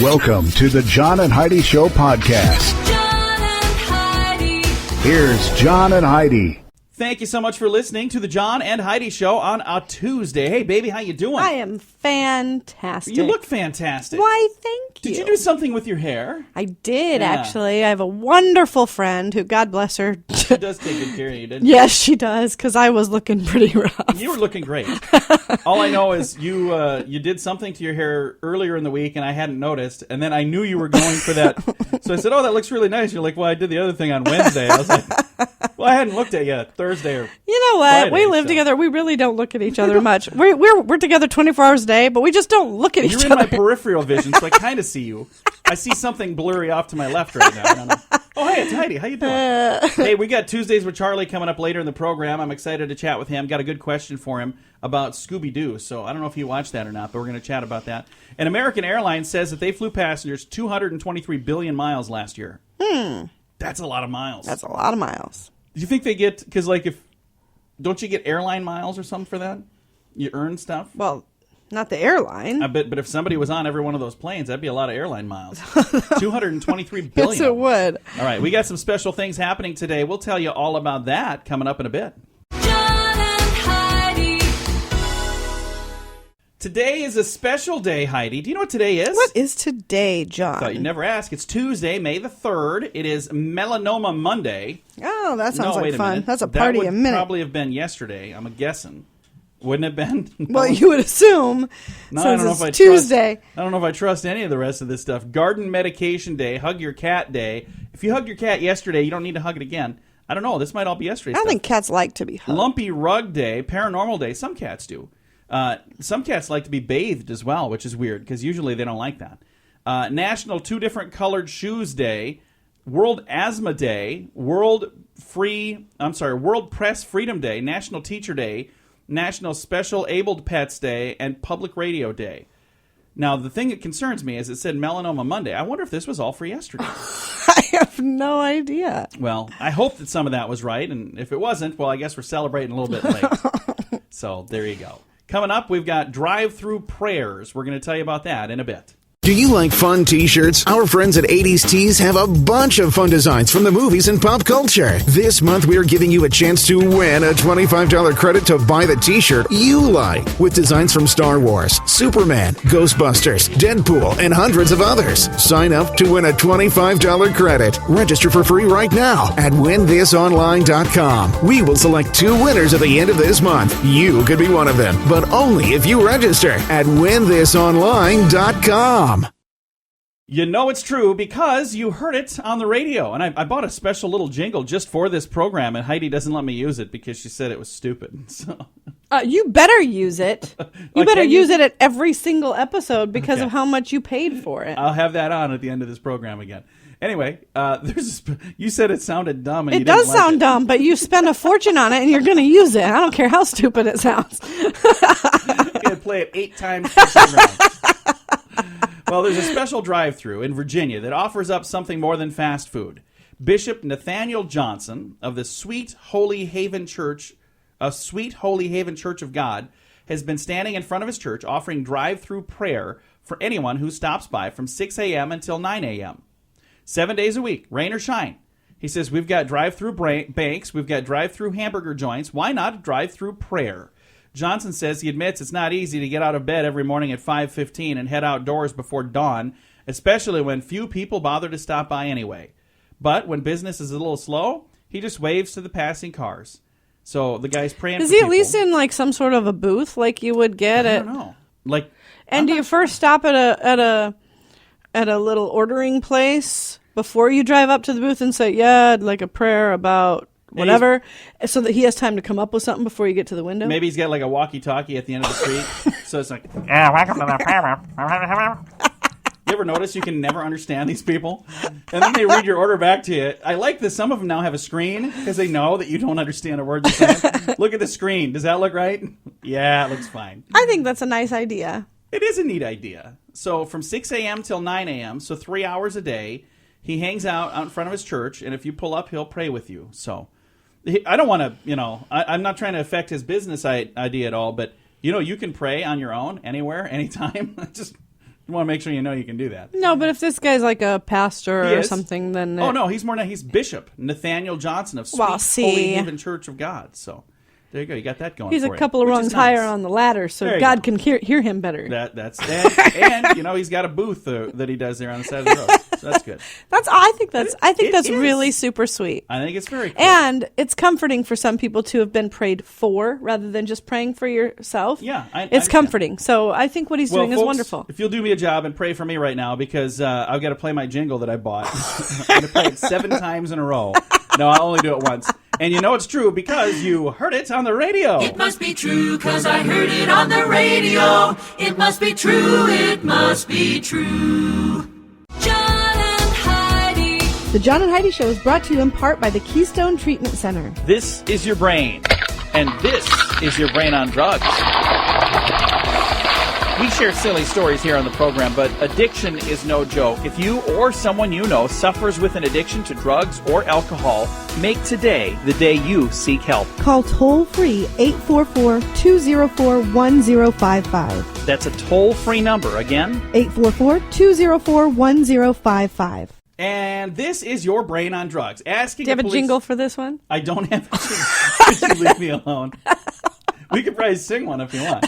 Welcome to the John and Heidi Show podcast. John and Heidi. Here's John and Heidi. Thank you so much for listening to the John and Heidi Show on a Tuesday. Hey, baby, how you doing? I am fantastic. You look fantastic. Why, thank you. Did you do something with your hair? I did, Yeah. actually. I have a wonderful friend who, God bless her. She does take good care of you, didn't Yes, she does, because I was looking pretty rough. you? You were looking great. All I know is you did something to your hair earlier in the week, and I hadn't noticed, and then I knew you were going for that. So I said, oh, that looks really nice. You're like, well, I did the other thing on Wednesday. I was like, well, I hadn't looked at it yet. Thursday or You know what? Friday, we live so. together. We really don't look at each other much. We're together 24 hours a day, but we just don't look at each You're other. in my peripheral vision, so I kind of see you. I see something blurry off to my left right now. I don't know. Oh, hey, it's Heidi. How you doing? Hey, we got Tuesdays with Charlie coming up later in the program. I'm excited to chat with him. Got a good question for him about Scooby-Doo. So I don't know if you watched that or not, but we're going to chat about that. And American Airlines says that they flew passengers 223 billion miles last year. That's a lot of miles. That's a lot of miles. Do you think they get, because like don't you get airline miles or something for that? You earn stuff? Well, not the airline. I bet, but if somebody was on every one of those planes, that'd be a lot of airline miles. 223 billion. Yes, it would. All right, we got some special things happening today. We'll tell you all about that coming up in a bit. John and Heidi. Today is a special day, Heidi. Do you know what today is? What is today, John? Thought you'd never ask. It's Tuesday, May the 3rd. It is Melanoma Monday. Oh, that sounds No, wait like a fun. minute. That's a party That a would minute. probably have been yesterday. I'm guessing. Wouldn't it have been? No. Well, you would assume. No, since I don't know it's if I Tuesday. Trust, I don't know if I trust any of the rest of this stuff. Garden medication day, hug your cat day. If you hugged your cat yesterday, you don't need to hug it again. I don't know. This might all be yesterday. I don't think cats like to be hugged. Lumpy rug day, paranormal day. Some cats do. Some cats like to be bathed as well, which is weird because usually they don't like that. National Two Different Colored Shoes Day, World Asthma Day, World Press Freedom Day, National Teacher Day, National Special Abled Pets Day, and Public Radio Day. Now, the thing that concerns me is it said Melanoma Monday. I wonder if this was all for yesterday. I have no idea. Well, I hope that some of that was right, and if it wasn't, well, I guess we're celebrating a little bit late. So, there you go. Coming up, we've got drive-through prayers. We're going to tell you about that in a bit. Do you like fun t-shirts? Our friends at 80s Tees have a bunch of fun designs from the movies and pop culture. This month, we're giving you a chance to win a $25 credit to buy the t-shirt you like, with designs from Star Wars, Superman, Ghostbusters, Deadpool, and hundreds of others. Sign up to win a $25 credit. Register for free right now at winthisonline.com. We will select 2 winners at the end of this month. You could be one of them, but only if you register at winthisonline.com. You know it's true because you heard it on the radio. And I bought a special little jingle just for this program, and Heidi doesn't let me use it because she said it was stupid. So You better use it. You better use it at every single episode because of how much you paid for it. I'll have that on at the end of this program again. Anyway, you said it sounded dumb. And It you didn't does like sound it. dumb, but you spend a fortune on it and you're going to use it. I don't care how stupid it sounds. You can play it 8 times per program. Well, there's a special drive-thru in Virginia that offers up something more than fast food. Bishop Nathaniel Johnson of the Sweet Holy Haven Church of God has been standing in front of his church offering drive-thru prayer for anyone who stops by from 6 a.m. until 9 a.m. 7 days a week, rain or shine. He says, we've got drive-thru banks, we've got drive-thru hamburger joints. Why not drive-thru prayer? Johnson says he admits it's not easy to get out of bed every morning at 5:15 and head outdoors before dawn, especially when few people bother to stop by anyway. But when business is a little slow, he just waves to the passing cars. So the guy's praying Is for he people. at least in like some sort of a booth like you would get I at? don't know. Like, And do you first stop at a little ordering place before you drive up to the booth and say, yeah, I'd like a prayer about whatever, so that he has time to come up with something before you get to the window? maybe he's got like a walkie-talkie at the end of the street. So it's like, Yeah, welcome to the prayer. you ever notice you can never understand these people? And then they read your order back to you. I like that some of them now have a screen because they know that you don't understand a word they're saying. Look at the screen. Does that look right? Yeah, it looks fine. I think that's a nice idea. It is a neat idea. So from 6 a.m. till 9 a.m., so 3 hours a day, he hangs out in front of his church, and if you pull up, he'll pray with you. So I don't want to, I'm not trying to affect his business idea at all, but, you can pray on your own, anywhere, anytime. Just You want to make sure you know you can do that. No, but if this guy's like a pastor He or is. something, then Oh, no, he's more than he's Bishop Nathaniel Johnson of Sweet Well, see. Holy Haven Church of God. So there you go. You got that going he's for a you, couple of which rungs is higher nice. on the ladder, so There you God go. can hear him better. That's and you know he's got a booth that he does there on the side of the road. So that's good. I think that's It is. really super sweet. I think it's very cool. And it's comforting for some people to have been prayed for rather than just praying for yourself. Yeah, I it's understand. comforting. So I think what he's doing is folks, wonderful. If you'll do me a job and pray for me right now, because I've got to play my jingle that I bought. I'm going to play it 7 times in a row. No, I'll only do it once. And you know it's true because you heard it on the radio. It must be true, 'cause I heard it on the radio. It must be true, it must be true. John and Heidi. The John and Heidi Show is brought to you in part by the Keystone Treatment Center. This is your brain, and this is your brain on drugs. We share silly stories here on the program, but addiction is no joke. If you or someone you know suffers with an addiction to drugs or alcohol, make today the day you seek help. Call toll-free 844-204-1055. That's a toll-free number. Again, 844-204-1055. and this is your brain on drugs. Asking Do you have the a police- jingle for this one? I don't have a jingle. Could you leave me alone? We could probably sing one if you want.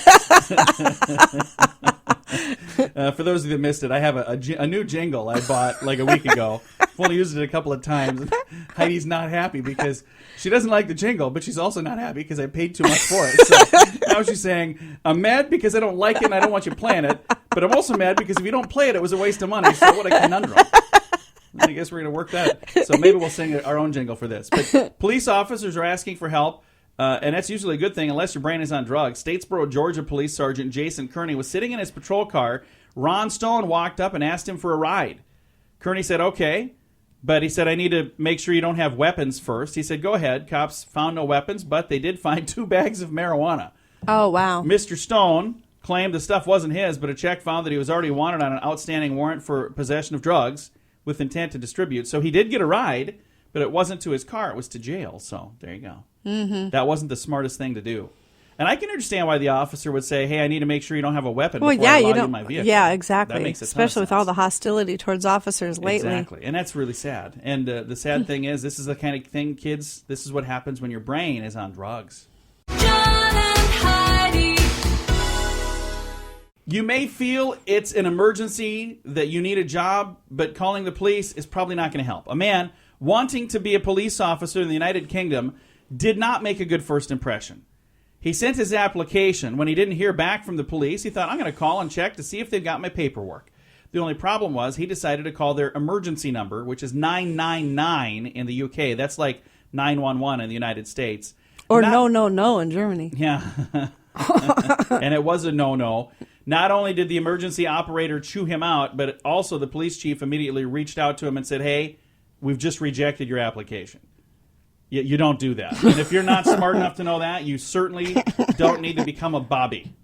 For those of you that missed it, I have a new jingle I bought like a week ago. I've only used it a couple of times. Heidi's not happy because she doesn't like the jingle, but she's also not happy because I paid too much for it. So now she's saying, I'm mad because I don't like it and I don't want you playing it, but I'm also mad because if you don't play it, it was a waste of money. So what a conundrum. I guess we're going to work that. So maybe we'll sing our own jingle for this. But police officers are asking for help. And that's usually a good thing unless your brain is on drugs. Statesboro, Georgia Police Sergeant Jason Kearney was sitting in his patrol car. Ron Stone walked up and asked him for a ride. Kearney said, okay. But he said, I need to make sure you don't have weapons first. He said, go ahead. Cops found no weapons, but they did find 2 bags of marijuana. Oh, wow. Mr. Stone claimed the stuff wasn't his, but a check found that he was already wanted on an outstanding warrant for possession of drugs with intent to distribute. So he did get a ride, but it wasn't to his car. It was to jail. So there you go. Mm-hmm. That wasn't the smartest thing to do. And I can understand why the officer would say, hey, I need to make sure you don't have a weapon Well, before yeah, I allow you you don't. in my vehicle. Yeah, exactly. That makes a ton of Especially with all sense. the hostility towards officers lately. Exactly. And that's really sad. And the sad thing is, this is the kind of thing, kids, this is what happens when your brain is on drugs. John and Heidi. You may feel it's an emergency that you need a job, but calling the police is probably not going to help. A man wanting to be a police officer in the United Kingdom did not make a good first impression. He sent his application. When he didn't hear back from the police, he thought, I'm going to call and check to see if they've got my paperwork. The only problem was he decided to call their emergency number, which is 999 in the UK. That's like 911 in the United States. Or Not- no in Germany. Yeah. And it was a no-no. Not only did the emergency operator chew him out, but also the police chief immediately reached out to him and said, hey, we've just rejected your application. You don't do that. And if you're not smart enough to know that, you certainly don't need to become a Bobby.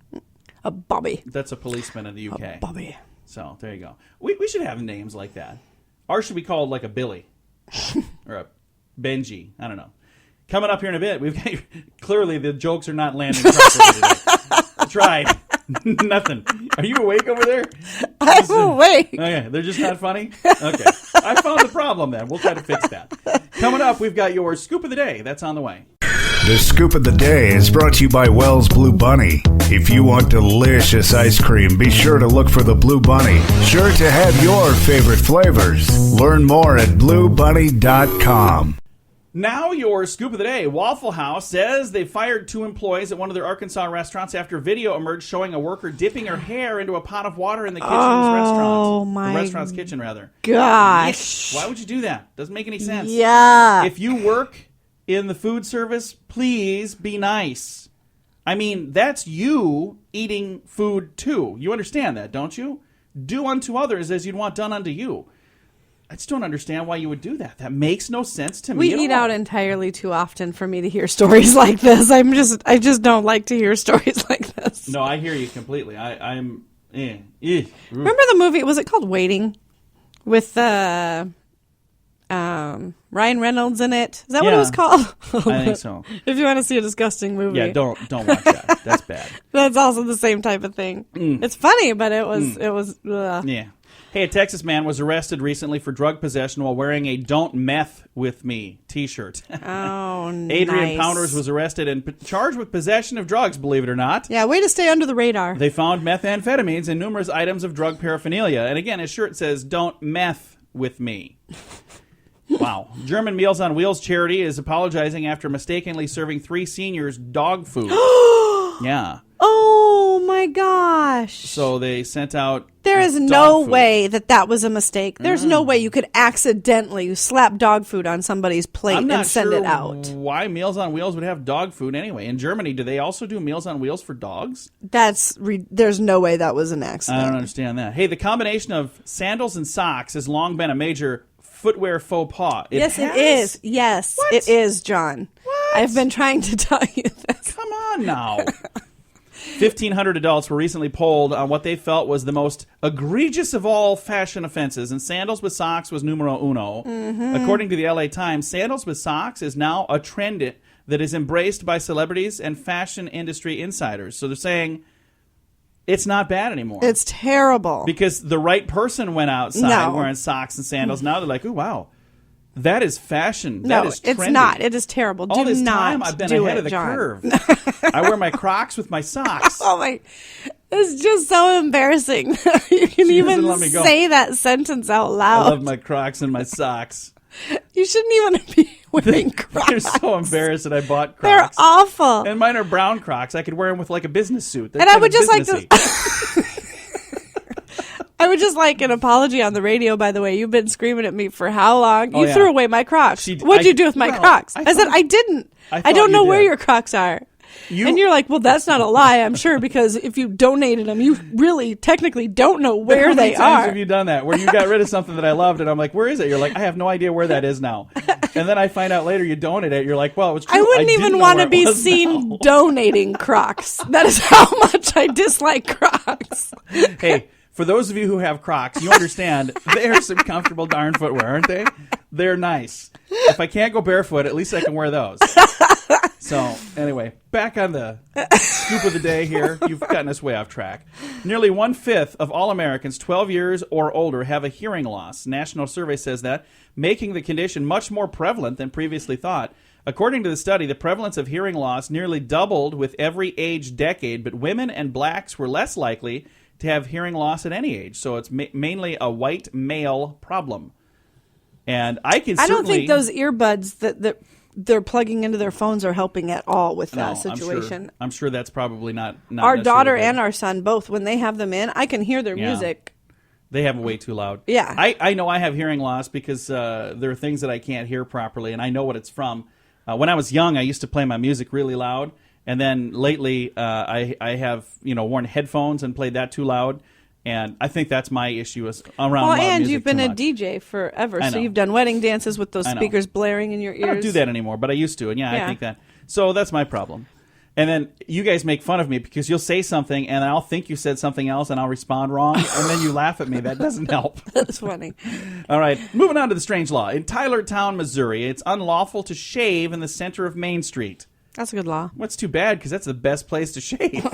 A Bobby. That's a policeman in the UK. A Bobby. So there you go. We should have names like that. Ours should be called like a Billy or a Benji. I don't know. Coming up here in a bit, we've got clearly the jokes are not landing properly today. I tried. Nothing. Are you awake over there? I'm awake. Okay, they're just not funny? Okay. I found the problem then. We'll try to fix that. Coming up, we've got your Scoop of the Day. That's on the way. The Scoop of the Day is brought to you by Wells Blue Bunny. If you want delicious ice cream, be sure to look for the Blue Bunny. Sure to have your favorite flavors. Learn more at bluebunny.com. Now your Scoop of the Day. Waffle House says they fired 2 employees at one of their Arkansas restaurants after video emerged showing a worker dipping her hair into a pot of water in the kitchen of his restaurant. Oh, my The restaurant's kitchen, rather. Gosh. Why would you do that? Doesn't make any sense. Yeah. If you work in the food service, please be nice. I mean, that's you eating food too. You understand that, don't you? Do unto others as you'd want done unto you. I just don't understand why you would do that. That makes no sense to me. We at eat all. out entirely too often for me to hear stories like this. I just don't like to hear stories like this. No, I hear you completely. I'm. Remember the movie? Was it called Waiting? With Ryan Reynolds in it. Is that what it was called? I think so. If you want to see a disgusting movie. Yeah, don't watch that. That's bad. That's also the same type of thing. It's funny, but it was. Yeah. Hey, a Texas man was arrested recently for drug possession while wearing a "Don't Meth with Me" T-shirt. Oh, Adrian nice. Pounders was arrested and charged with possession of drugs, believe it or not. Yeah, way to stay under the radar. They found methamphetamines and numerous items of drug paraphernalia. And again, his shirt says, "Don't meth with me." Wow. German Meals on Wheels charity is apologizing after mistakenly serving 3 seniors dog food. Yeah. Oh, my gosh. So they sent out There is dog no food. way that was a mistake. There's no way you could accidentally slap dog food on somebody's plate I'm not and send sure it out. why Meals on Wheels would have dog food anyway. In Germany, do they also do Meals on Wheels for dogs? There's no way that was an accident. I don't understand that. Hey, the combination of sandals and socks has long been a major footwear faux pas. Yes, it is. Yes, What? it is, John. What? I've been trying to tell you this. Come on now. 1,500 adults were recently polled on what they felt was the most egregious of all fashion offenses, and sandals with socks was numero uno. According to the LA Times, sandals with socks is now a trend that is embraced by celebrities and fashion industry insiders. So they're saying it's not bad anymore. It's terrible. Because the right person went outside No. wearing socks and sandals. Now they're like, "Ooh, wow, that is fashion. No, That is trendy." it's not. It is terrible. All Do this not time, I've been do ahead it, of the John. curve. I wear my Crocs with my socks. Oh my! It's just so embarrassing. You can She even doesn't let me go. say that sentence out I loud. love my Crocs and my socks. You shouldn't even be wearing Crocs. They're so embarrassed that I bought They're Crocs. awful. And mine are brown Crocs. I could wear them with like a business suit. They're And I kind would of just like to. businessy. I would just like an apology on the radio. By the way, you've been screaming at me for how long? Oh, You yeah. threw away my Crocs. What'd you do with my Crocs? I said I didn't. I I thought don't you know where did. your Crocs are. You- And you're like, well, that's not a lie, I'm sure, because if you donated them, you really technically don't know But where how many they times are. have you done that? Where you got rid of something that I loved, and I'm like, "Where is it?" You're like, "I have no idea where that is now." And then I find out later you donated it. You're like, "Well, it was true. I wouldn't didn't even know want where to it be was seen now." donating Crocs. That is how much I dislike Crocs. Hey, for those of you who have Crocs, you understand they're some comfortable darn footwear, aren't they? They're nice. If I can't go barefoot, at least I can wear those. So, anyway, back on the scoop of the day here. You've gotten us way off track. Nearly 1/5 of all Americans 12 years or older have a hearing loss. National survey says that, making the condition much more prevalent than previously thought. According to the study, the prevalence of hearing loss nearly doubled with every age decade, but women and blacks were less likely to have hearing loss at any age. So it's mainly a white male problem. And I can I certainly... don't think those earbuds that they're plugging into their phones are helping at all with that situation. I'm sure that's probably not Our necessarily daughter good. and our son both, when they have them in, I can hear their Yeah. music. They have it way too loud. Yeah. I know I have hearing loss because there are things that I can't hear properly, and I know what it's from. When I was young, I used to play my music really loud, and then lately I have worn headphones and played that too loud, and I think that's my issue is around Well, loud and music you've been too a much. DJ forever, I so know. you've done wedding dances with those I know. speakers blaring in your ears. I don't do that anymore, but I used to, and I Yeah. think that. So that's my problem. And then you guys make fun of me because you'll say something, and I'll think you said something else, and I'll respond wrong, and then you laugh at me. That doesn't help. That's funny. All right, moving on to the strange law. In Tylertown, Missouri, it's unlawful to shave in the center of Main Street. That's a good law. What's too bad, because that's the best place to shave.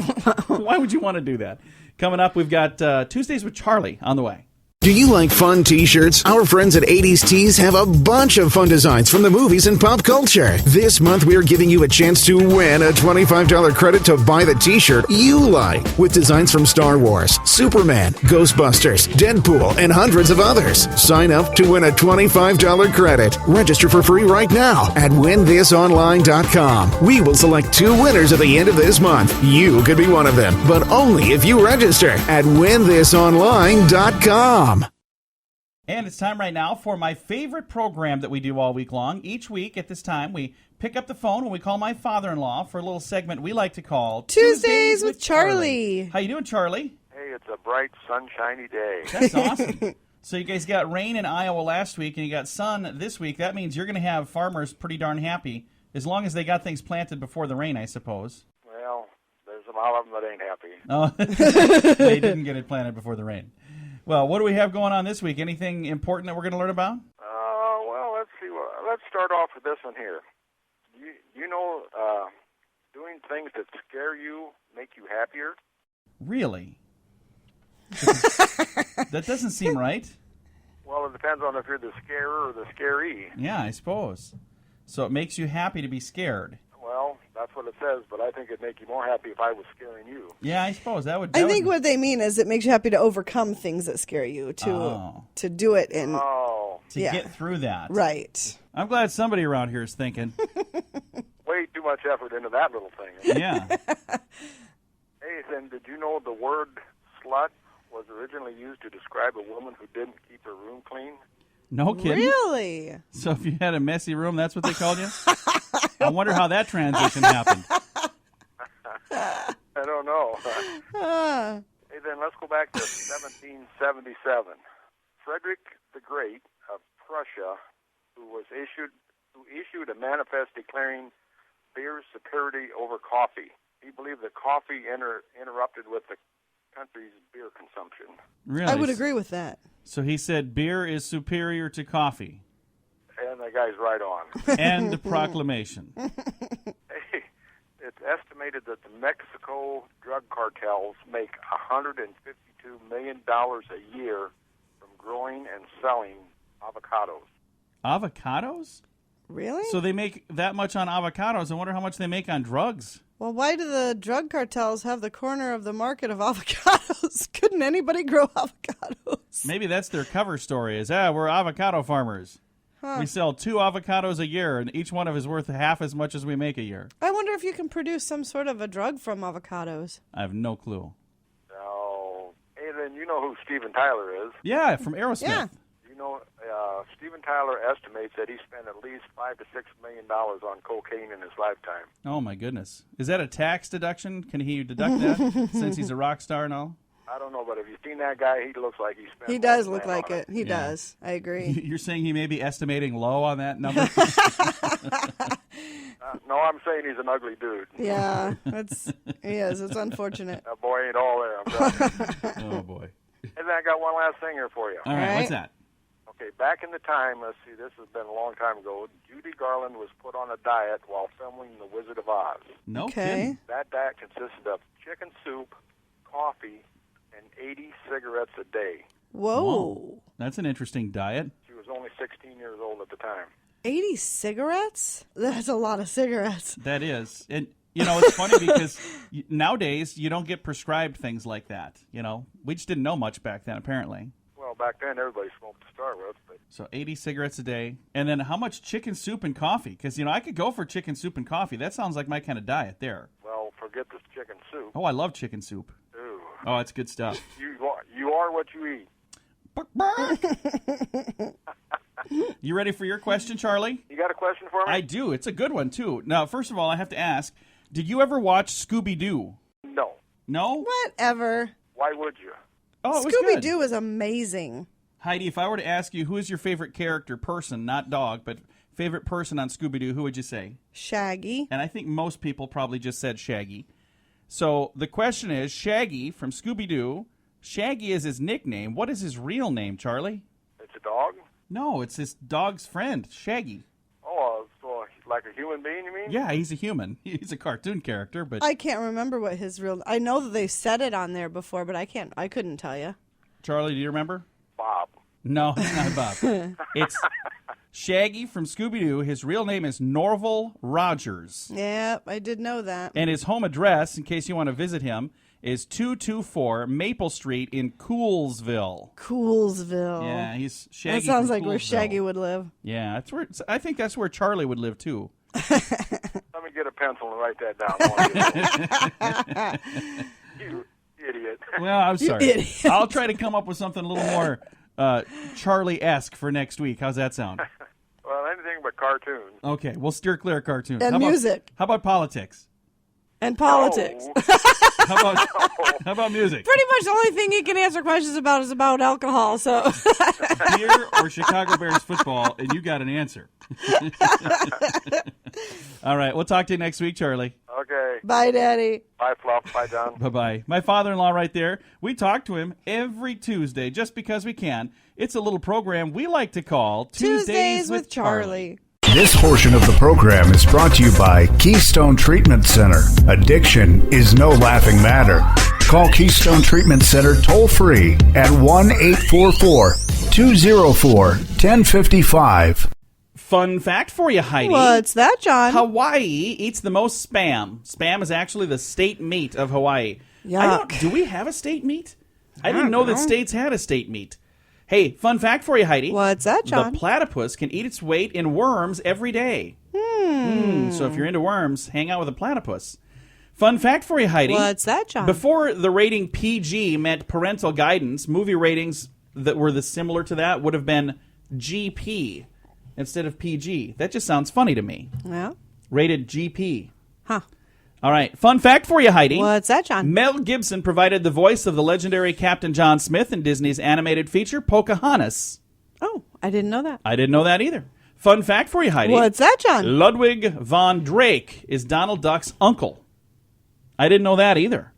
Why would you want to do that? Coming up, we've got Tuesdays with Charlie on the way. Do you like fun t-shirts? Our friends at 80s Tees have a bunch of fun designs from the movies and pop culture. This month, we're giving you a chance to win a $25 credit to buy the t-shirt you like, with designs from Star Wars, Superman, Ghostbusters, Deadpool, and hundreds of others. Sign up to win a $25 credit. Register for free right now at winthisonline.com. We will select 2 winners at the end of this month. You could be one of them, but only if you register at winthisonline.com. And it's time right now for my favorite program that we do all week long. Each week at this time, we pick up the phone when we call my father-in-law for a little segment we like to call Tuesdays with Charlie. How you doing, Charlie? Hey, it's a bright, sunshiny day. That's awesome. So you guys got rain in Iowa last week, and you got sun this week. That means you're going to have farmers pretty darn happy, as long as they got things planted before the rain, I suppose. Well, there's a lot of them that ain't happy. Oh, they didn't get it planted before the rain. Well, what do we have going on this week? Anything important that we're going to learn about? Well, let's start off with this one here. You know, doing things that scare you make you happier? Really? That doesn't seem right. Well, it depends on if you're the scarer or the scaree. Yeah, I suppose. So it makes you happy to be scared. Well, that's what it says, but I think it'd make you more happy if I was scaring you. Yeah, I suppose that would. I think what they mean is it makes you happy to overcome things that scare you, to do it in. Oh. to get through that. Right. I'm glad somebody around here is thinking. Way too much effort into that little thing. Yeah. Hey, then, did you know the word slut was originally used to describe a woman who didn't keep her room clean? No kidding. Really? So if you had a messy room, that's what they called you? I wonder how that transition happened. I don't know. Hey, then let's go back to 1777. Frederick the Great of Prussia, who issued a manifest declaring beer's superiority over coffee. He believed that coffee interrupted with the country's beer consumption. Really? I would agree with that. So he said beer is superior to coffee. And the guy's right on. And the proclamation. Hey, it's estimated that the Mexico drug cartels make $152 million a year from growing and selling avocados. Avocados? Really? So they make that much on avocados. I wonder how much they make on drugs. Well, why do the drug cartels have the corner of the market of avocados? Couldn't anybody grow avocados? Maybe that's their cover story is, we're avocado farmers. We sell 2 avocados a year, and each one of is worth half as much as we make a year. I wonder if you can produce some sort of a drug from avocados. I have no clue. No. Hey, then you know who Steven Tyler is. Yeah, from Aerosmith. Yeah. You know, Steven Tyler estimates that he spent at least $5 to $6 million on cocaine in his lifetime. Oh, my goodness. Is that a tax deduction? Can he deduct that since he's a rock star and all? I don't know, but have you seen that guy? He looks like he spent. He more does than look that like on it. He does. I agree. You're saying he may be estimating low on that number? No, I'm saying he's an ugly dude. Yeah, he is. It's unfortunate. That boy ain't all there. I'm telling you. Oh, boy. And then I got one last thing here for you. All right, All what's right. that? Okay, back in the time, let's see, this has been a long time ago, Judy Garland was put on a diet while filming The Wizard of Oz. No Okay. kidding. That diet consisted of chicken soup, coffee, and 80 cigarettes a day. Whoa. That's an interesting diet. She was only 16 years old at the time. 80 cigarettes? That's a lot of cigarettes. That is. And, you know, it's funny because nowadays you don't get prescribed things like that. You know, we just didn't know much back then, apparently. Well, back then everybody smoked to start with, but So 80 cigarettes a day. And then how much chicken soup and coffee? Because, you know, I could go for chicken soup and coffee. That sounds like my kind of diet there. well, forget the chicken soup. Oh, I love chicken soup. Ooh. Oh, it's good stuff. You are what you eat. You ready for your question, Charlie? You got a question for me? I do. It's a good one, too. Now, first of all, I have to ask, did you ever watch Scooby-Doo? No. No? Whatever. Why would you? Oh, it was good. Scooby-Doo is amazing. Heidi, if I were to ask you who is your favorite character, person, not dog, but favorite person on Scooby-Doo, who would you say? Shaggy. And I think most people probably just said Shaggy. So the question is, Shaggy from Scooby-Doo, Shaggy is his nickname. What is his real name, Charlie? It's a dog? No, it's his dog's friend, Shaggy. Oh, so he's like a human being, you mean? Yeah, he's a human. He's a cartoon character, but I can't remember what his real... I know that they've said it on there before, but I couldn't tell you. Charlie, do you remember? Bob. No, it's not Bob. It's Shaggy from Scooby-Doo. His real name is Norval Rogers. Yep, I did know that. And his home address, in case you want to visit him, is 224 Maple Street in Coolsville. Coolsville. Yeah, he's Shaggy. That sounds from like where Coolsville. Shaggy would live. Yeah, that's where. I think that's where Charlie would live too. Let me get a pencil and write that down. You idiot. Well, I'm sorry. idiot. I'll try to come up with something a little more Charlie-esque for next week. How's that sound? Well, anything but cartoons. Okay, we'll steer clear of cartoons. And How about- music. How about politics? And politics. Oh, How about music? Pretty much the only thing he can answer questions about is about alcohol, so... Beer or Chicago Bears football, and you got an answer. All right, we'll talk to you next week, Charlie. okay. Bye, Daddy. Bye, Fluff. Bye, John. Bye-bye. My father-in-law right there, we talk to him every Tuesday just because we can. It's a little program we like to call Tuesdays with Charlie. This portion of the program is brought to you by Keystone Treatment Center. Addiction is no laughing matter. Call Keystone Treatment Center toll-free at 1-844-204-1055. Fun fact for you, Heidi. What's that, John? Hawaii eats the most Spam. Spam is actually the state meat of Hawaii. Yuck. Do we have a state meat? I didn't know that states had a state meat. Hey, fun fact for you, Heidi. What's that, John? The platypus can eat its weight in worms every day. So if you're into worms, hang out with a platypus. Fun fact for you, Heidi. What's that, John? Before the rating PG meant parental guidance, movie ratings that were similar to that would have been GP instead of PG. That just sounds funny to me. Yeah. Rated GP. Huh. All right. Fun fact for you, Heidi. What's that, John? Mel Gibson provided the voice of the legendary Captain John Smith in Disney's animated feature Pocahontas. Oh, I didn't know that. I didn't know that either. Fun fact for you, Heidi. What's that, John? Ludwig von Drake is Donald Duck's uncle. I didn't know that either.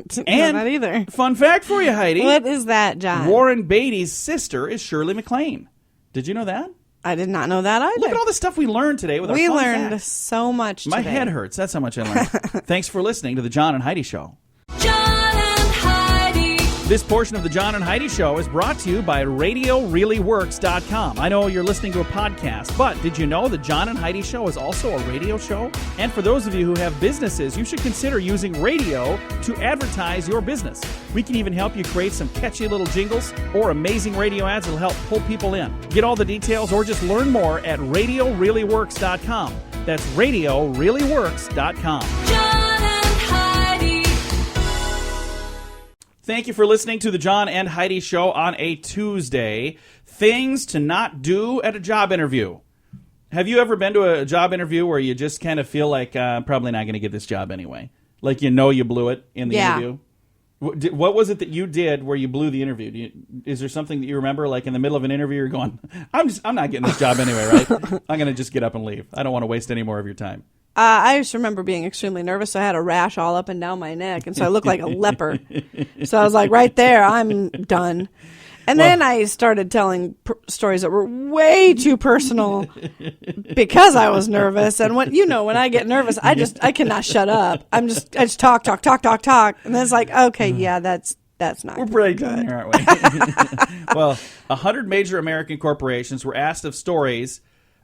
Didn't And know that either. Fun fact for you, Heidi. What is that, John? Warren Beatty's sister is Shirley MacLaine. Did you know that? I did not know that either. Look at all the stuff we learned today with our We fun learned facts. so much My today. head hurts. That's how much I learned. Thanks for listening to the John and Heidi Show. John and Heidi. This portion of the John and Heidi Show is brought to you by RadioReallyWorks.com. I know you're listening to a podcast, but did you know the John and Heidi Show is also a radio show? And for those of you who have businesses, you should consider using radio to advertise your business. We can even help you create some catchy little jingles or amazing radio ads that'll help pull people in. Get all the details or just learn more at RadioReallyWorks.com. That's RadioReallyWorks.com. John and Heidi. Thank you for listening to the John and Heidi Show on a Tuesday. Things to not do at a job interview. Have you ever been to a job interview where you just kind of feel like, I'm probably not going to get this job anyway? Like you know you blew it in the interview? What was it that you did where you blew the interview? Is there something that you remember, like in the middle of an interview, you're going, I'm not getting this job anyway, right? I'm going to just get up and leave. I don't want to waste any more of your time. I just remember being extremely nervous. So I had a rash all up and down my neck, and so I looked like a leper. So I was like, right there, I'm done. And then I started telling stories that were way too personal because I was nervous. And when I get nervous, I cannot shut up. I just talk. And then it's like, okay, yeah, that's not We're pretty done here, aren't we? Well, 100 major American corporations were asked of stories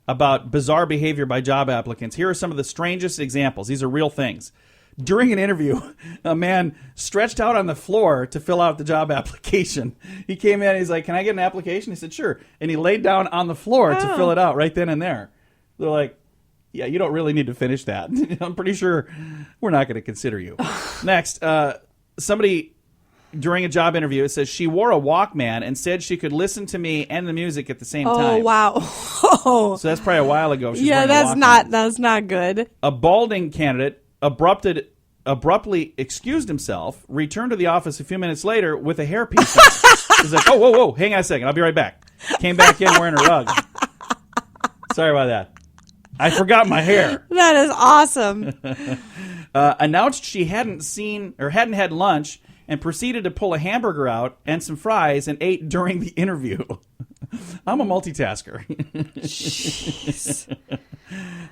about bizarre behavior by job applicants. Here are some of the strangest examples. These are real things. During an interview, a man stretched out on the floor to fill out the job application. He came in, he's like, can I get an application? He said, sure. And he laid down on the floor to fill it out right then and there. They're like, yeah, you don't really need to finish that. I'm pretty sure we're not going to consider you. Next, somebody during a job interview, it says she wore a Walkman and said she could listen to me and the music at the same time. Oh, wow. So that's probably a while ago. She's wearing a Walkman. That's not good. A balding candidate abruptly excused himself, returned to the office a few minutes later with a hairpiece on. He's like, whoa, hang on a second, I'll be right back. Came back in wearing a rug. Sorry about that. I forgot my hair. That is awesome. Announced she hadn't had lunch and proceeded to pull a hamburger out and some fries and ate during the interview. I'm a multitasker.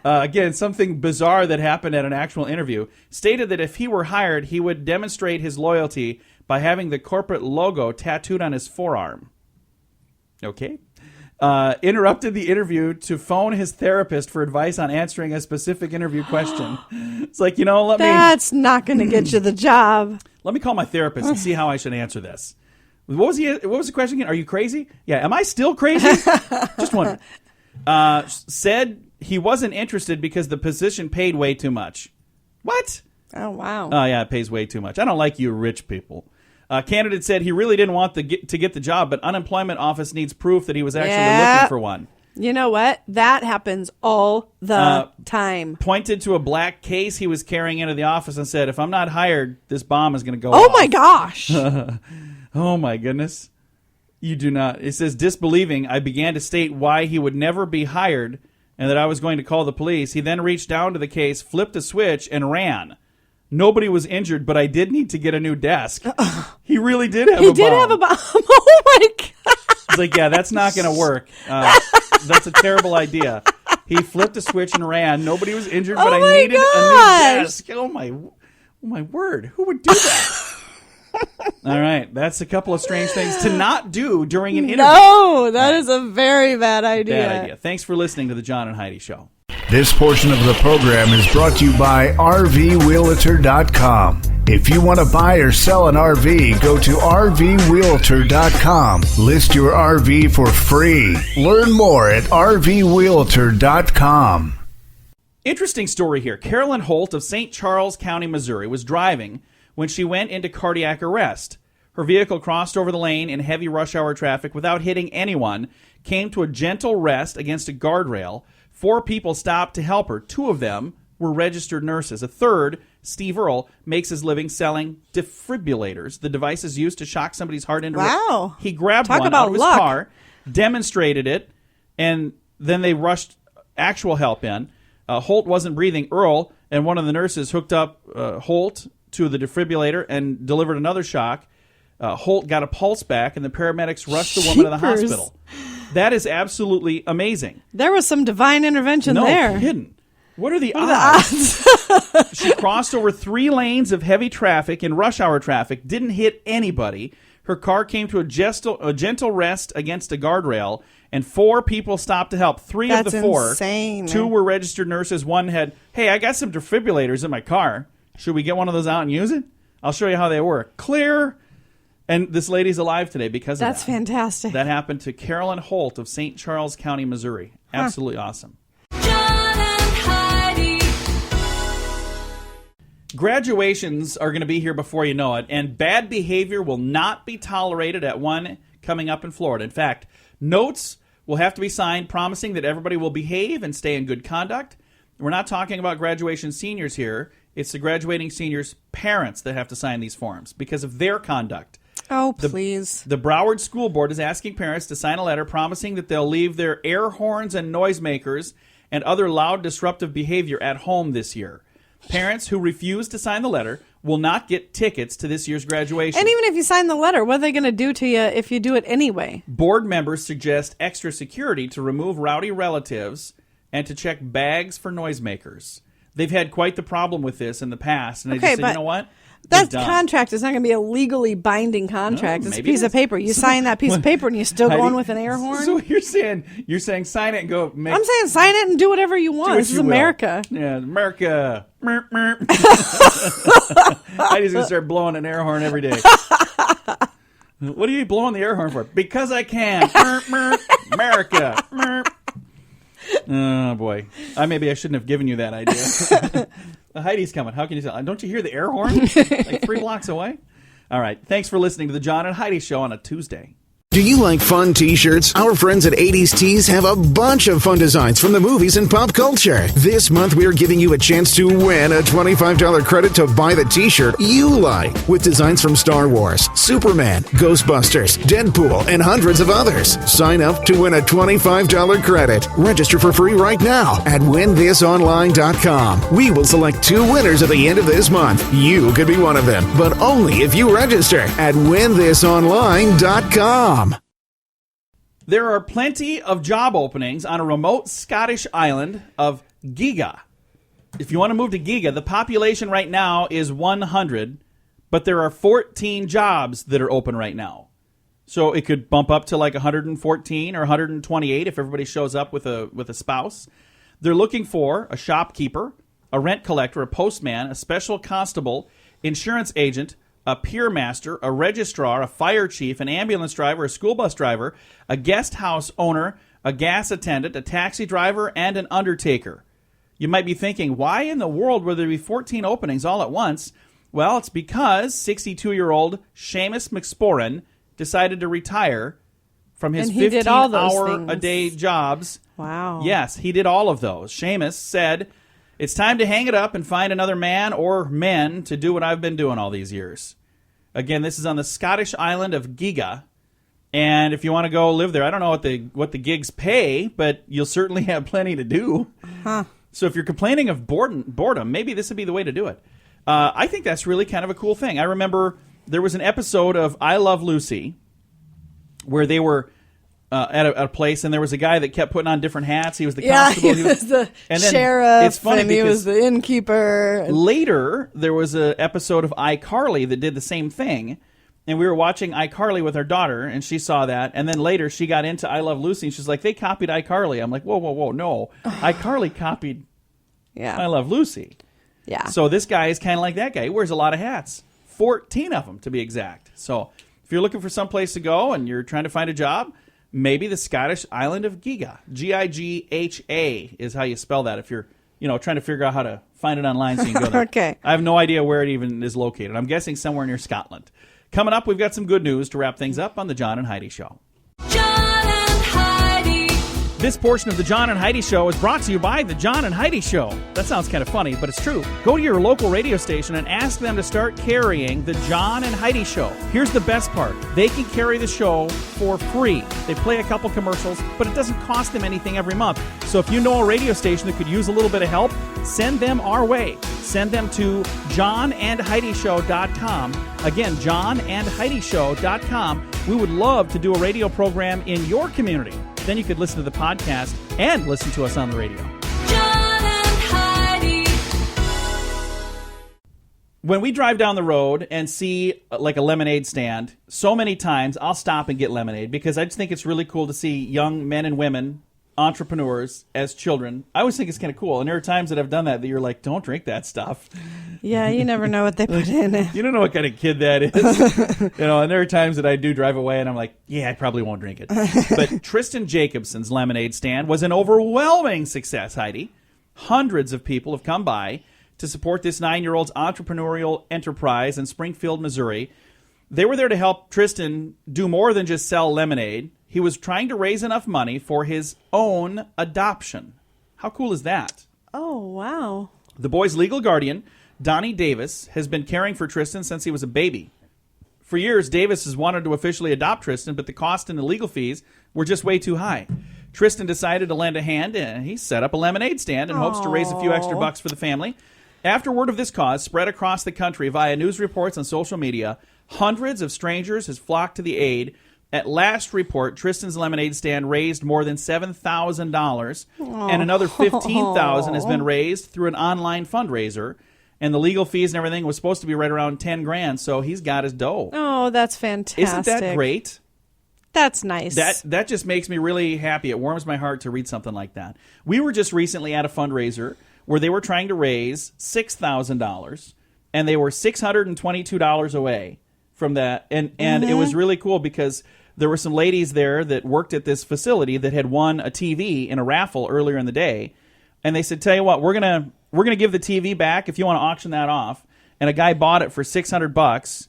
Again, something bizarre that happened at an actual interview. Stated that if he were hired, he would demonstrate his loyalty by having the corporate logo tattooed on his forearm. Okay. Interrupted the interview to phone his therapist for advice on answering a specific interview question. It's like, That's not going to get you the job. Let me call my therapist and see how I should answer this. What was the question again? Are you crazy? Yeah. Am I still crazy? Just wondering. Said he wasn't interested because the position paid way too much. What? Oh, wow. Oh, yeah, it pays way too much. I don't like you rich people. Candidate said he really didn't want to get the job, but unemployment office needs proof that he was actually looking for one. You know what? That happens all the time. Pointed to a black case he was carrying into the office and said, if I'm not hired, this bomb is going to go Oh, off. my gosh. Oh, my goodness. You do not. It says, disbelieving, I began to state why he would never be hired and that I was going to call the police. He then reached down to the case, flipped a switch, and ran. Nobody was injured, but I did need to get a new desk. He really did have a bomb. He did have a bomb. Oh, my God. He's like, yeah, that's not going to work. That's a terrible idea. He flipped a switch and ran. Nobody was injured, but I my needed a gosh. new desk. Oh my word! Who would do that? All right, that's a couple of strange things to not do during an interview. No, that is a very bad idea. Bad idea. Thanks for listening to the John and Heidi Show. This portion of the program is brought to you by RVWheelator.com. If you want to buy or sell an RV, go to RVWheelator.com. List your RV for free. Learn more at RVWheelator.com. Interesting story here. Carolyn Holt of St. Charles County, Missouri, was driving when she went into cardiac arrest. Her vehicle crossed over the lane in heavy rush hour traffic without hitting anyone, came to a gentle rest against a guardrail. 4 people stopped to help her. 2 of them were registered nurses. A third, Steve Earle, makes his living selling defibrillators, the devices used to shock somebody's heart into Wow. He grabbed Talk one about out of his luck. car, demonstrated it, and then they rushed actual help in. Holt wasn't breathing. Earle and one of the nurses hooked up Holt to the defibrillator and delivered another shock. Holt got a pulse back, and the paramedics rushed the woman to the Jeepers. hospital. That is absolutely amazing. There was some divine intervention No there. kidding. What are the odds? She crossed over 3 lanes of heavy traffic in rush hour traffic, didn't hit anybody. Her car came to a gentle rest against a guardrail, and 4 people stopped to help. 3 That's of the 4. insane. 2 were registered nurses. One had, hey, I got some defibrillators in my car. Should we get one of those out and use it? I'll show you how they work. Clear. And this lady's alive today because of that. That's fantastic. That happened to Carolyn Holt of St. Charles County, Missouri. Absolutely awesome. John and Heidi. Graduations are going to be here before you know it, and bad behavior will not be tolerated at one coming up in Florida. In fact, notes will have to be signed promising that everybody will behave and stay in good conduct. We're not talking about graduation seniors here. It's the graduating seniors' parents that have to sign these forms because of their conduct. Oh, please. The Broward School Board is asking parents to sign a letter promising that they'll leave their air horns and noisemakers and other loud, disruptive behavior at home this year. Parents who refuse to sign the letter will not get tickets to this year's graduation. And even if you sign the letter, what are they going to do to you if you do it anyway? Board members suggest extra security to remove rowdy relatives and to check bags for noisemakers. They've had quite the problem with this in the past, and they just said, you know what? That contract is not going to be a legally binding contract. It's a piece of paper. You sign that piece of paper and you still go on with an air horn? So you're saying sign it and go make... I'm saying sign it and do whatever you want. This is America. Yeah, America. Merp, merp. Heidi's going to start blowing an air horn every day. What are you blowing the air horn for? Because I can. Merp, merp. America. Merp. Oh, boy. Maybe I shouldn't have given you that idea. Heidi's coming. How can you tell? Don't you hear the air horn? Like 3 blocks away? All right. Thanks for listening to the John and Heidi Show on a Tuesday. Do you like fun t-shirts? Our friends at 80s Tees have a bunch of fun designs from the movies and pop culture. This month, we are giving you a chance to win a $25 credit to buy the t-shirt you like, with designs from Star Wars, Superman, Ghostbusters, Deadpool, and hundreds of others. Sign up to win a $25 credit. Register for free right now at winthisonline.com. We will select 2 winners at the end of this month. You could be one of them, but only if you register at winthisonline.com. There are plenty of job openings on a remote Scottish island of Giga. If you want to move to Giga, the population right now is 100, but there are 14 jobs that are open right now. So it could bump up to like 114 or 128 if everybody shows up with a spouse. They're looking for a shopkeeper, a rent collector, a postman, a special constable, insurance agent, a pier master, a registrar, a fire chief, an ambulance driver, a school bus driver, a guest house owner, a gas attendant, a taxi driver, and an undertaker. You might be thinking, why in the world would there be 14 openings all at once? Well, it's because 62-year-old Seamus McSporran decided to retire from his 15-hour-a-day jobs. Wow. Yes, he did all of those. Seamus said, it's time to hang it up and find another man or men to do what I've been doing all these years. Again, this is on the Scottish island of Giga. And if you want to go live there, I don't know what the gigs pay, but you'll certainly have plenty to do. Huh. So if you're complaining of boredom, maybe this would be the way to do it. I think that's really kind of a cool thing. I remember there was an episode of I Love Lucy where they were at a place, and there was a guy that kept putting on different hats. He was the constable. He was the and then sheriff, it's funny and he was the innkeeper. Later, there was an episode of iCarly that did the same thing, and we were watching iCarly with our daughter, and she saw that, and then later she got into I Love Lucy, and she's like, they copied iCarly. I'm like, whoa, no. iCarly copied I Love Lucy. Yeah. So this guy is kind of like that guy. He wears a lot of hats. 14 of them, to be exact. So if you're looking for some place to go and you're trying to find a job, maybe the Scottish island of Giga. Gigha is how you spell that if you're trying to figure out how to find it online so you can go there. Okay. I have no idea where it even is located. I'm guessing somewhere near Scotland. Coming up, we've got some good news to wrap things up on the John and Heidi Show. John and Heidi. This portion of the John and Heidi Show is brought to you by the John and Heidi Show. That sounds kind of funny, but it's true. Go to your local radio station and ask them to start carrying the John and Heidi Show. Here's the best part. They can carry the show for free. They play a couple commercials, but it doesn't cost them anything every month. So if you know a radio station that could use a little bit of help, send them our way. Send them to johnandheidishow.com. Again, johnandheidishow.com. We would love to do a radio program in your community. Then you could listen to the podcast and listen to us on the radio. John and Heidi. When we drive down the road and see like a lemonade stand, so many times I'll stop and get lemonade because I just think it's really cool to see young men and women, entrepreneurs as children. I always think it's kind of cool. And there are times that I've done that you're like, don't drink that stuff. Yeah, you never know what they put in it. You don't know what kind of kid that is. And there are times that I do drive away and I'm like, yeah, I probably won't drink it. But Tristan Jacobson's lemonade stand was an overwhelming success, Heidi. Hundreds of people have come by to support this 9-year-old's entrepreneurial enterprise in Springfield, Missouri. They were there to help Tristan do more than just sell lemonade. He was trying to raise enough money for his own adoption. How cool is that? Oh, wow. The boy's legal guardian, Donnie Davis, has been caring for Tristan since he was a baby. For years, Davis has wanted to officially adopt Tristan, but the cost and the legal fees were just way too high. Tristan decided to lend a hand, and he set up a lemonade stand and hopes to raise a few extra bucks for the family. After word of this cause spread across the country via news reports and social media, hundreds of strangers has flocked to the aid. At last report, Tristan's lemonade stand raised more than $7,000, and another $15,000 has been raised through an online fundraiser. And the legal fees and everything was supposed to be right around $10,000, so he's got his dough. Oh, that's fantastic! Isn't that great? That's nice. That just makes me really happy. It warms my heart to read something like that. We were just recently at a fundraiser where they were trying to raise $6,000, and they were $622 away from that. And it was really cool because there were some ladies there that worked at this facility that had won a TV in a raffle earlier in the day, and they said, "Tell you what, we're gonna give the TV back if you want to auction that off." And a guy bought it for $600,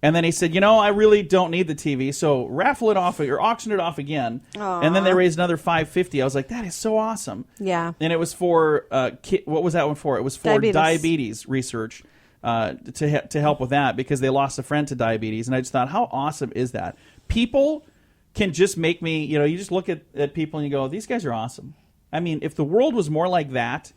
and then he said, "I really don't need the TV, so raffle it off or auction it off again." Aww. And then they raised another $550. I was like, "That is so awesome!" Yeah. And it was for what was that one for? It was for diabetes research to help with that because they lost a friend to diabetes. And I just thought, how awesome is that? People can just make me, you just look at people and you go, these guys are awesome. I mean, if the world was more like that,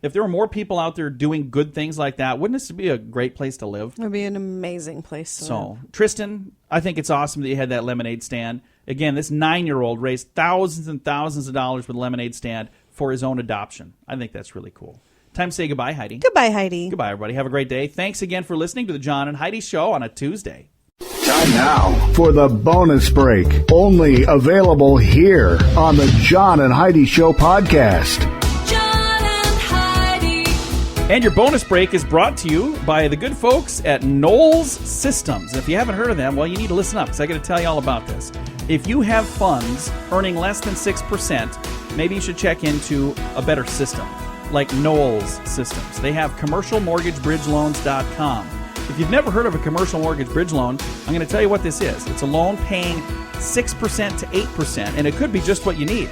if there were more people out there doing good things like that, wouldn't this be a great place to live? It would be an amazing place to live. Tristan, I think it's awesome that you had that lemonade stand. Again, this 9-year-old raised thousands and thousands of dollars with a lemonade stand for his own adoption. I think that's really cool. Time to say goodbye, Heidi. Goodbye, Heidi. Goodbye, everybody. Have a great day. Thanks again for listening to the John and Heidi Show on a Tuesday. Time now for the bonus break. Only available here on the John and Heidi Show podcast. John and Heidi. And your bonus break is brought to you by the good folks at Knowles Systems. If you haven't heard of them, well, you need to listen up because I got to tell you all about this. If you have funds earning less than 6%, maybe you should check into a better system like Knowles Systems. They have commercialmortgagebridgeloans.com. If you've never heard of a commercial mortgage bridge loan, I'm going to tell you what this is. It's a loan paying 6% to 8%, and it could be just what you need.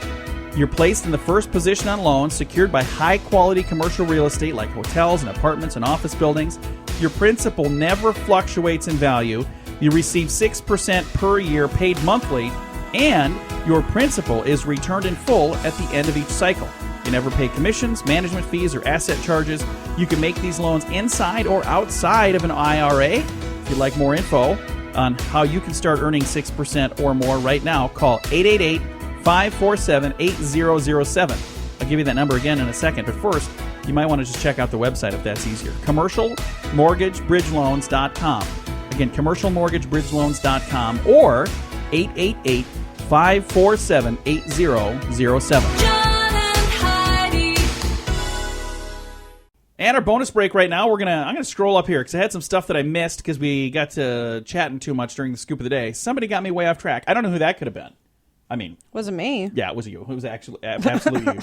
You're placed in the first position on loans secured by high-quality commercial real estate like hotels and apartments and office buildings. Your principal never fluctuates in value. You receive 6% per year paid monthly, and your principal is returned in full at the end of each cycle. You never pay commissions, management fees, or asset charges. You can make these loans inside or outside of an IRA. If you'd like more info, on how you can start earning 6% or more right now. Call 888-547-8007. I'll give you that number again in a second. But first, you might want to just check out the website if that's easier. CommercialMortgageBridgeLoans.com. Again, CommercialMortgageBridgeLoans.com or 888-547-8007. And our bonus break right now, I'm gonna scroll up here because I had some stuff that I missed because we got to chatting too much during the scoop of the day. Somebody got me way off track. I don't know who that could have been. I mean, wasn't me. Yeah, it was you. It was actually absolutely you.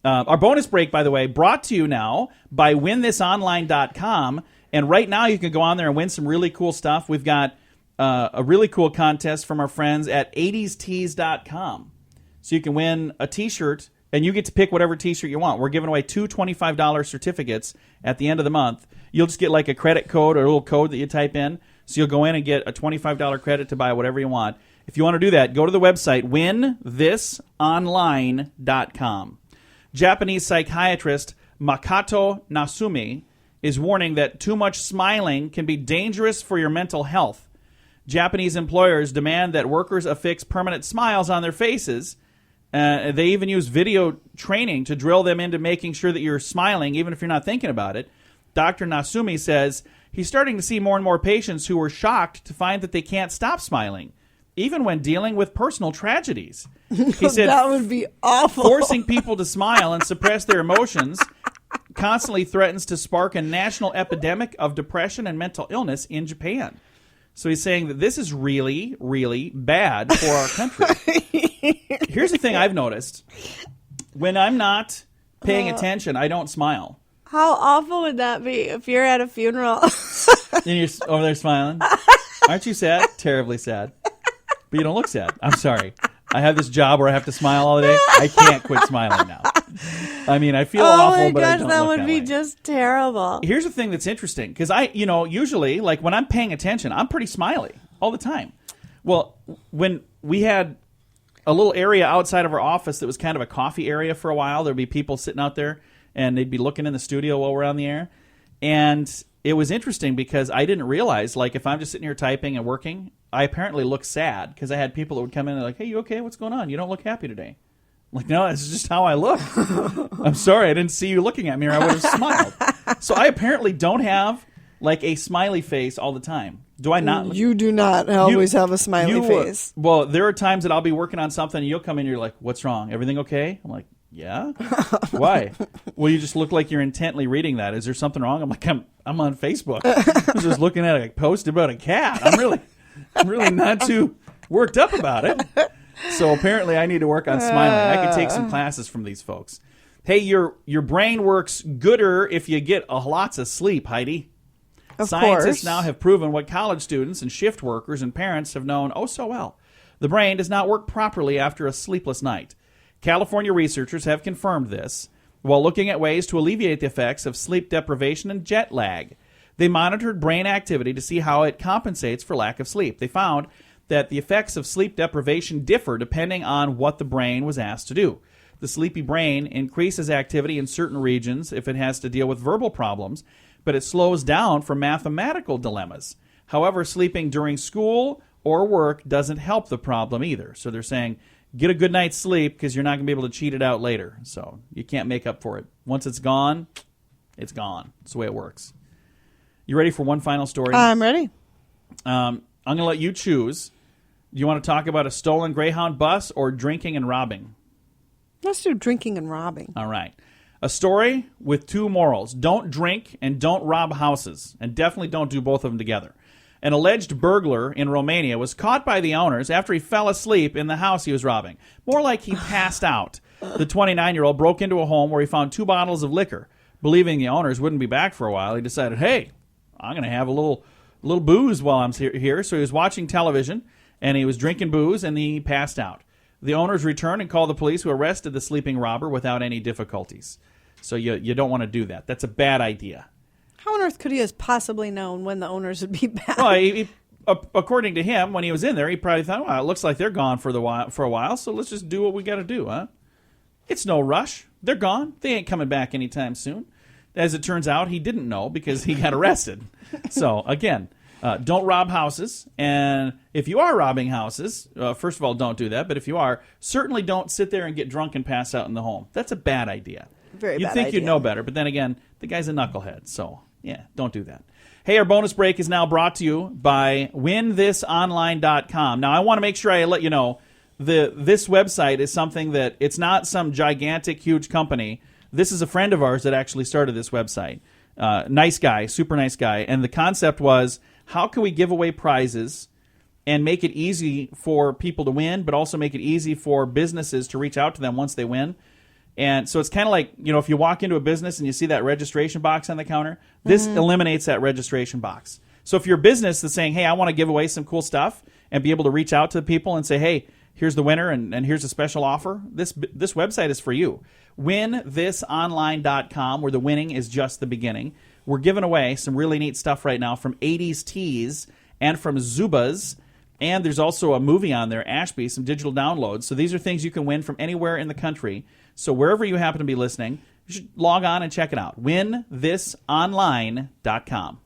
Our bonus break, by the way, brought to you now by WinThisOnline.com. And right now, you can go on there and win some really cool stuff. We've got a really cool contest from our friends at 80stees.com. So you can win a T-shirt. And you get to pick whatever T-shirt you want. We're giving away 2 $25 certificates at the end of the month. You'll just get like a credit code or a little code that you type in. So you'll go in and get a $25 credit to buy whatever you want. If you want to do that, go to the website, WinThisOnline.com. Japanese psychiatrist Makoto Nasumi is warning that too much smiling can be dangerous for your mental health. Japanese employers demand that workers affix permanent smiles on their faces. They even use video training to drill them into making sure that you're smiling, even if you're not thinking about it. Dr. Nasumi says he's starting to see more and more patients who are shocked to find that they can't stop smiling, even when dealing with personal tragedies. He said that would be awful. Forcing people to smile and suppress their emotions constantly threatens to spark a national epidemic of depression and mental illness in Japan. So he's saying that this is really, really bad for our country. Here's the thing I've noticed. When I'm not paying attention, I don't smile. How awful would that be if you're at a funeral? And you're over there smiling? Aren't you sad? Terribly sad. But you don't look sad. I'm sorry. I have this job where I have to smile all day. I can't quit smiling now. I mean, I feel awful, but I don't look that would be way. just terrible. Here's the thing that's interesting, because usually, like when I'm paying attention, I'm pretty smiley all the time. Well, when we had a little area outside of our office that was kind of a coffee area for a while, there'd be people sitting out there, and they'd be looking in the studio while we're on the air. And it was interesting because I didn't realize, like, if I'm just sitting here typing and working, I apparently look sad because I had people that would come in and like, hey, you okay? What's going on? You don't look happy today. I'm like, no, this is just how I look. I'm sorry, I didn't see you looking at me or I would have smiled. So I apparently don't have, like, a smiley face all the time. Do I not? You do not always have a smiley face. Well, there are times that I'll be working on something and you'll come in and you're like, what's wrong? Everything okay? I'm like, yeah. Why? Well, you just look like you're intently reading that. Is there something wrong? I'm like, I'm on Facebook. I'm just looking at a post about a cat. I'm really not too worked up about it. So apparently I need to work on smiling. I could take some classes from these folks. Hey, your brain works gooder if you get lots of sleep, Heidi. Scientists now have proven what college students and shift workers and parents have known oh so well. The brain does not work properly after a sleepless night. California researchers have confirmed this while looking at ways to alleviate the effects of sleep deprivation and jet lag. They monitored brain activity to see how it compensates for lack of sleep. They found that the effects of sleep deprivation differ depending on what the brain was asked to do. The sleepy brain increases activity in certain regions if it has to deal with verbal problems, but it slows down for mathematical dilemmas. However, sleeping during school or work doesn't help the problem either. So they're saying, get a good night's sleep because you're not going to be able to cheat it out later. So you can't make up for it. Once it's gone, it's gone. That's the way it works. You ready for one final story? I'm ready. I'm going to let you choose. Do you want to talk about a stolen Greyhound bus or drinking and robbing? Let's do drinking and robbing. All right. A story with two morals. Don't drink and don't rob houses. And definitely don't do both of them together. An alleged burglar in Romania was caught by the owners after he fell asleep in the house he was robbing. More like he passed out. The 29-year-old broke into a home where he found 2 bottles of liquor. Believing the owners wouldn't be back for a while, he decided, hey, I'm going to have a little booze while I'm here. So he was watching television, and he was drinking booze, and he passed out. The owners returned and called the police, who arrested the sleeping robber without any difficulties. So you don't want to do that. That's a bad idea. How on earth could he have possibly known when the owners would be back? Well, according to him, when he was in there, he probably thought, well, it looks like they're gone for a while, so let's just do what we got to do, huh? It's no rush. They're gone. They ain't coming back anytime soon. As it turns out, he didn't know because he got arrested. So, again, Don't rob houses. And if you are robbing houses, first of all, don't do that. But if you are, certainly don't sit there and get drunk and pass out in the home. That's a bad idea. Very You'd bad think idea. you'd know better. But then again, the guy's a knucklehead. So, yeah, don't do that. Hey, our bonus break is now brought to you by WinThisOnline.com. Now, I want to make sure I let you know this website is something that it's not some gigantic, huge company. This is a friend of ours that actually started this website. Nice guy, super nice guy. And the concept was, how can we give away prizes and make it easy for people to win, but also make it easy for businesses to reach out to them once they win? And so it's kind of like, if you walk into a business and you see that registration box on the counter, this eliminates that registration box. So if your business is saying, hey, I want to give away some cool stuff and be able to reach out to people and say, hey, here's the winner and here's a special offer, this website is for you. WinThisOnline.com, where the winning is just the beginning. We're giving away some really neat stuff right now from 80s Tees and from Zubaz. And there's also a movie on there, Ashby, some digital downloads. So these are things you can win from anywhere in the country. So wherever you happen to be listening, you should log on and check it out. WinThisOnline.com.